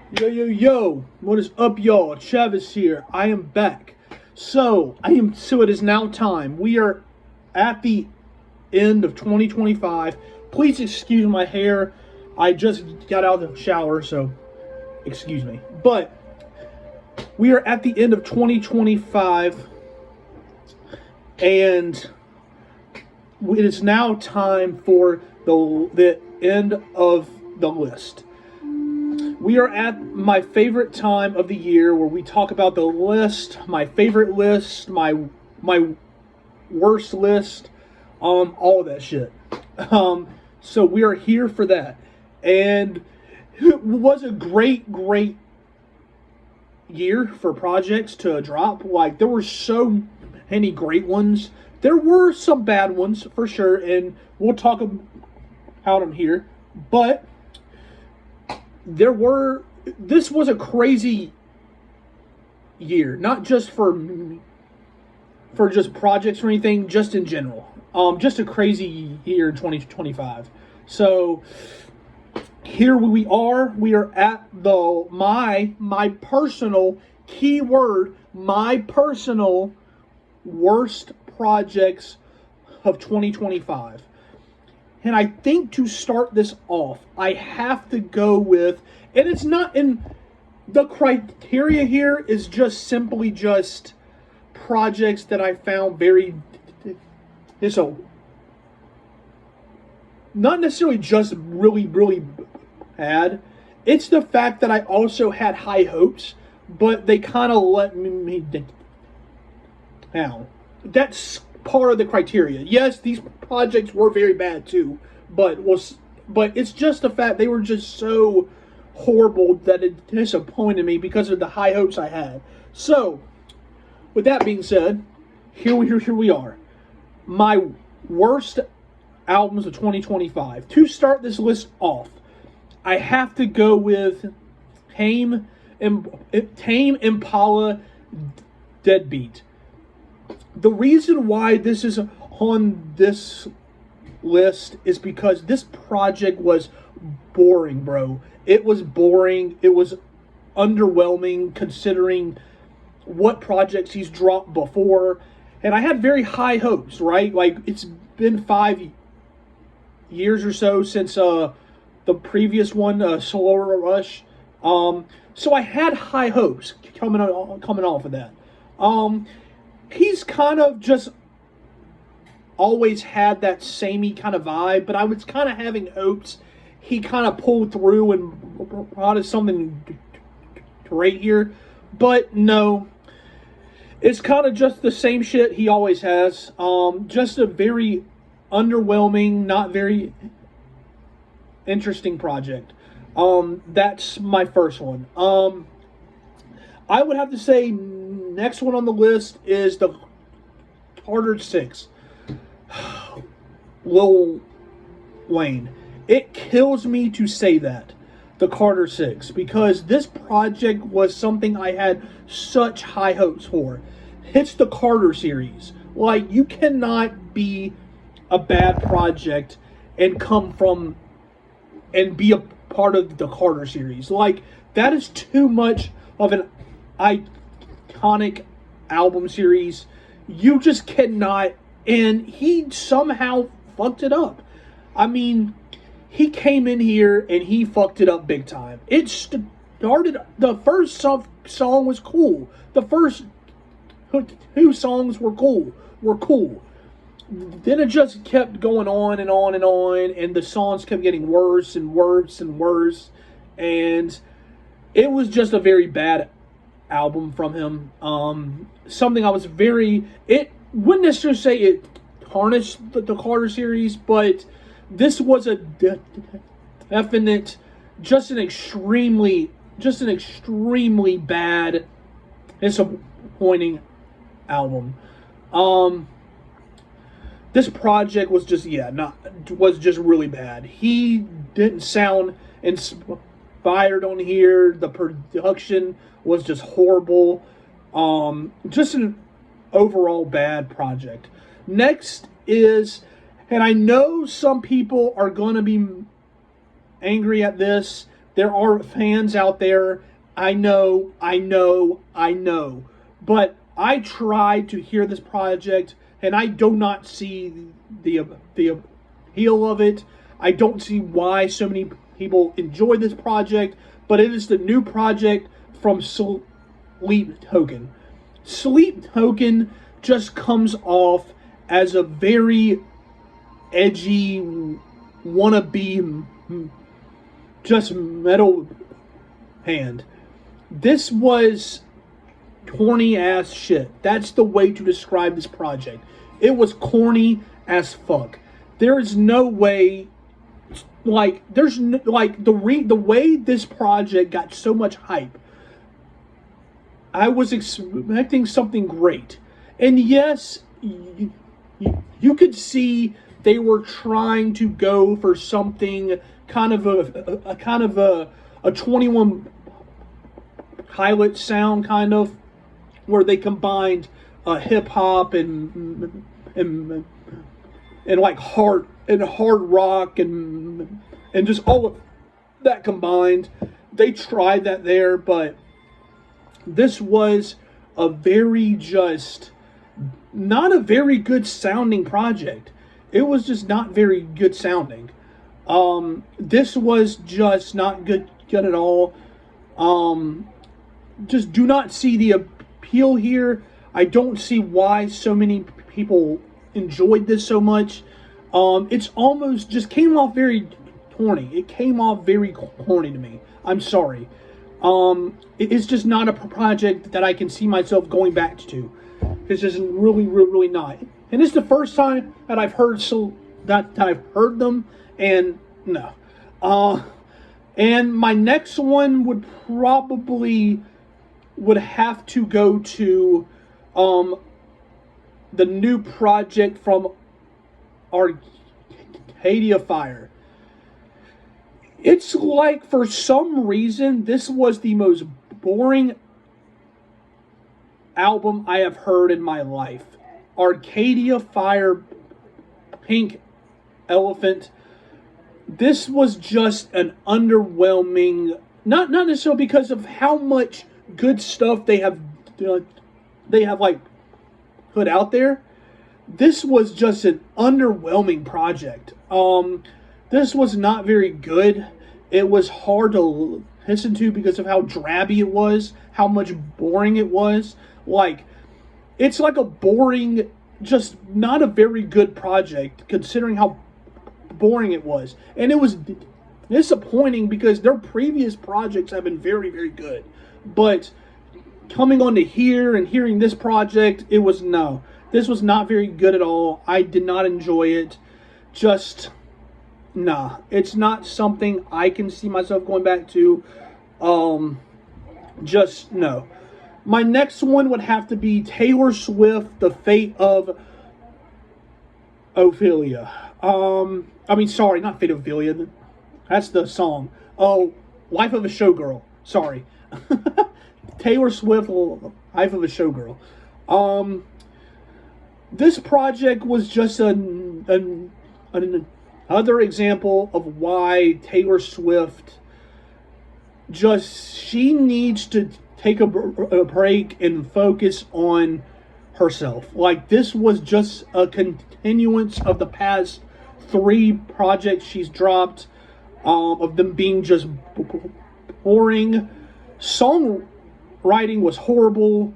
Yo, yo, yo, what is up, y'all? Travis here. I am back. So it is now time. We are at the end of 2025. Please excuse my hair. I just got out of the shower, so excuse me. But we are at the end of 2025, and it is now time for the end of the list. We are at my favorite time of the year where we talk about the list, my favorite list, my worst list, all of that shit. So we are here for that, and it was a great year for projects to drop. Like, there were so many great ones. There were some bad ones for sure, and we'll talk about them here. But this was a crazy year, not just for just projects or anything, just in general. Just a crazy year in 2025. So here we are. We are at my personal keyword, my personal worst projects of 2025. And I think to start this off, I have to go with, and it's not in the criteria here, is just simply just projects that I found very, so not necessarily just really bad. It's the fact that I also had high hopes, but they kind of let me down. That's part of the criteria. Yes, these projects were very bad too, but it's just the fact they were just so horrible that it disappointed me because of the high hopes I had. So, with that being said, here we are. My worst albums of 2025. To start this list off, I have to go with Tame Impala Deadbeat. The reason why this is on this list is because this project was boring, bro. It was boring. It was underwhelming considering what projects he's dropped before. And I had very high hopes, right? Like, it's been 5 years or so since the previous one, Solar Rush. So I had high hopes coming off of that. He's kind of just always had that samey kind of vibe, but I was kind of having hopes he kind of pulled through and brought us something great here. But no, it's kind of just the same shit he always has. Just a very underwhelming, not very interesting project. That's my first one. I would have to say next one on the list is the Carter 6. Lil Wayne. It kills me to say that. The Carter 6. Because this project was something I had such high hopes for. It's the Carter series. Like, you cannot be a bad project and come from and be a part of the Carter series. Like, that is too much of an iconic album series. You just cannot, and he somehow fucked it up. I mean, he came in here and he fucked it up big time. It started, the first song was cool. The first two songs were cool. Then it just kept going on and on and on, and the songs kept getting worse and worse and worse, and it was just a very bad album from him. Something I was it wouldn't necessarily say it tarnished the Carter series, but this was a definite, just an extremely bad, disappointing album. This project was just really bad. He didn't sound inspired on here. The production was just horrible. Just an overall bad project. Next is, and I know some people are going to be angry at this, There are fans out there. I know. But I tried to hear this project, and I do not see the appeal of it. I don't see why so many people enjoy this project, but it is the new project from Sleep Token. Sleep Token just comes off as a very edgy wannabe just metal band. This was corny ass shit. That's the way to describe this project. It was corny as fuck. There is no way, like, there's no, like, the way this project got so much hype, I was expecting something great. And yes, you could see they were trying to go for something kind of a 21 Pilot sound, kind of, where they combined hip hop and like hard rock and just all of that combined. They tried that there, but this was a very just not a very good sounding project. It was just not very good sounding. This was just not good at all. Just do not see the appeal here. I don't see why so many people enjoyed this so much. It's almost just came off very corny. It came off very corny to me. I'm sorry. It's just not a project that I can see myself going back to. It's just really not. And it's the first time that I've heard that I've heard them, and no. And my next one would have to go to the new project from Arcadia Fire. It's like, for some reason, this was the most boring album I have heard in my life. Arcadia Fire, Pink Elephant. This was just an underwhelming, not necessarily because of how much good stuff they have like put out there. This was just an underwhelming project. This was not very good. It was hard to listen to because of how drabby it was, how much boring it was. Like, it's like a boring, just not a very good project considering how boring it was. And it was disappointing because their previous projects have been very, very good. But coming on to here and hearing this project, this was not very good at all. I did not enjoy it. Just, nah. It's not something I can see myself going back to. Just, no. My next one would have to be Taylor Swift, The Fate of Ophelia. Sorry, not Fate of Ophelia. That's the song. Oh, Life of a Showgirl. Sorry. Taylor Swift, Life of a Showgirl. This project was just another example of why Taylor Swift she needs to take a break and focus on herself. Like, this was just a continuance of the past 3 projects she's dropped, of them being just boring. Songwriting was horrible.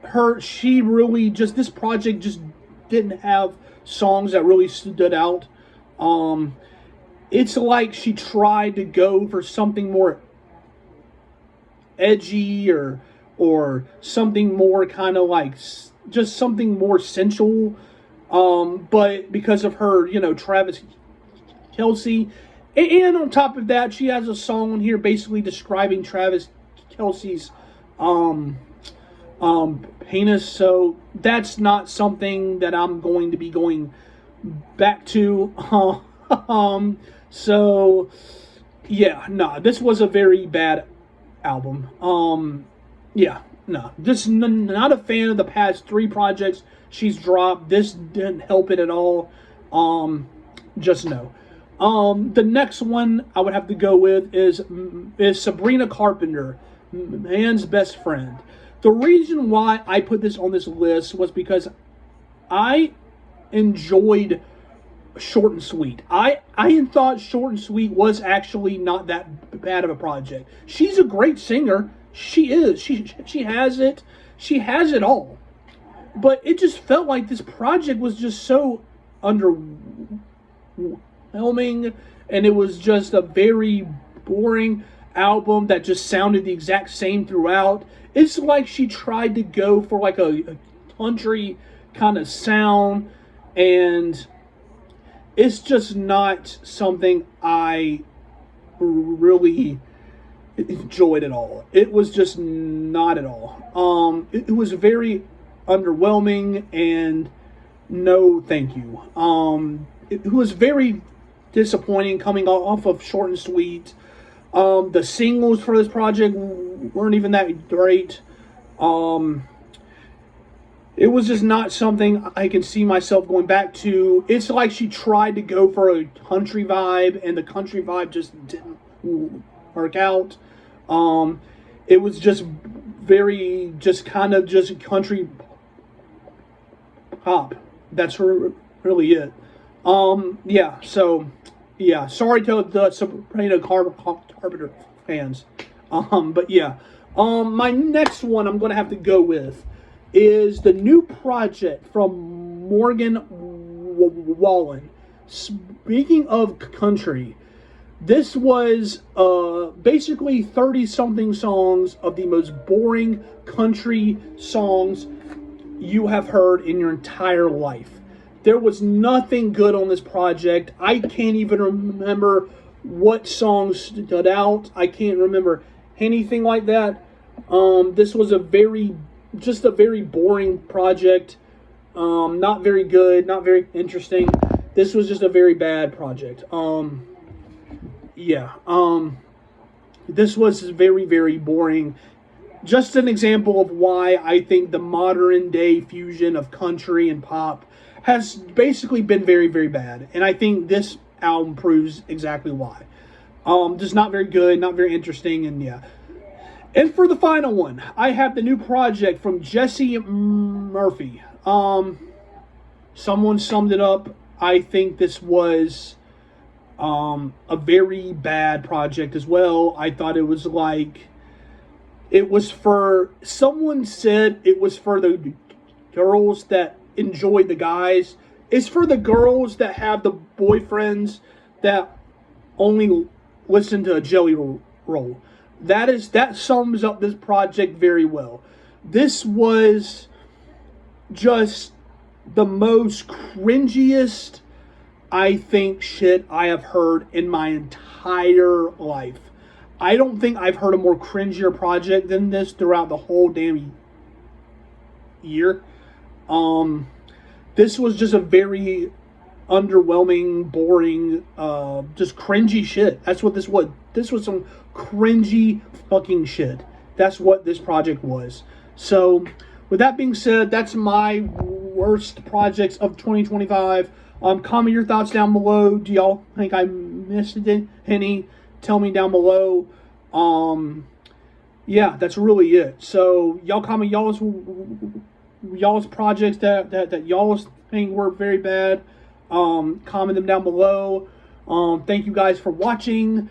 This project just didn't have songs that really stood out. It's like she tried to go for something more edgy or something more kind of like just something more sensual. But because of her, Travis Kelce, and on top of that, she has a song on here basically describing Travis Kelce's penis. So that's not something that I'm going to be going back to. So yeah, no, this was a very bad album. Just not a fan of the past 3 projects she's dropped. This didn't help it at all. Just no. The next one I would have to go with is Sabrina Carpenter, Man's Best Friend. The reason why I put this on this list was because I enjoyed Short and Sweet. I thought Short and Sweet was actually not that bad of a project. She's a great singer. She is. She has it. She has it all. But it just felt like this project was just so underwhelming, and it was just a very boring album that just sounded the exact same throughout. It's like she tried to go for like a country kind of sound, and it's just not something I really enjoyed at all. It was just not at all. It was very underwhelming, and no thank you. It was very disappointing coming off of Short and Sweet. The singles for this project weren't even that great. It was just not something I can see myself going back to. It's like she tried to go for a country vibe, and the country vibe just didn't work out. It was just very, just kind of just country pop. That's really it. Yeah, so, yeah, sorry to the Sabrina Carpenter fans. But yeah. My next one I'm going to have to go with is the new project from Morgan Wallen. Speaking of country, this was basically 30-something songs of the most boring country songs you have heard in your entire life. There was nothing good on this project. I can't even remember what songs stood out. I can't remember anything like that. This was just a very boring project. Not very good, not very interesting. This was just a very bad project. Yeah. This was very, very boring. Just an example of why I think the modern day fusion of country and pop has basically been very, very bad. And I think this album proves exactly why. Just not very good, not very interesting, and yeah. And for the final one, I have the new project from Jesse Murphy. Someone summed it up. I think this was a very bad project as well. I thought it was like, someone said it was for the girls that enjoy the guys. It's for the girls that have the boyfriends that only listen to a Jelly Roll. That sums up this project very well. This was just the most cringiest, I think, shit I have heard in my entire life. I don't think I've heard a more cringier project than this throughout the whole damn year. This was just a very underwhelming, boring, just cringy shit. That's what this was. This was some cringy fucking shit. That's what this project was. So, with that being said, that's my worst projects of 2025. Comment your thoughts down below. Do y'all think I missed any? Tell me down below. Yeah, that's really it. So, y'all comment y'all's projects that y'all think were very bad. Comment them down below. Thank you guys for watching.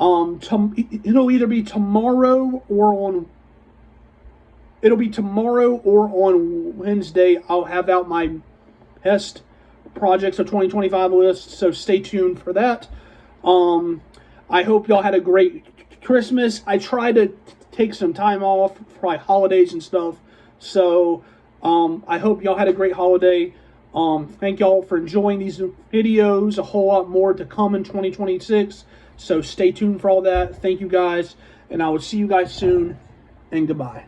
It'll either be tomorrow or on Wednesday. I'll have out my best projects of 2025 list, so stay tuned for that. I hope y'all had a great Christmas. I tried to take some time off for my holidays and stuff, so I hope y'all had a great holiday. Thank y'all for enjoying these videos. A whole lot more to come in 2026. So stay tuned for all that. Thank you guys. And I will see you guys soon. And goodbye.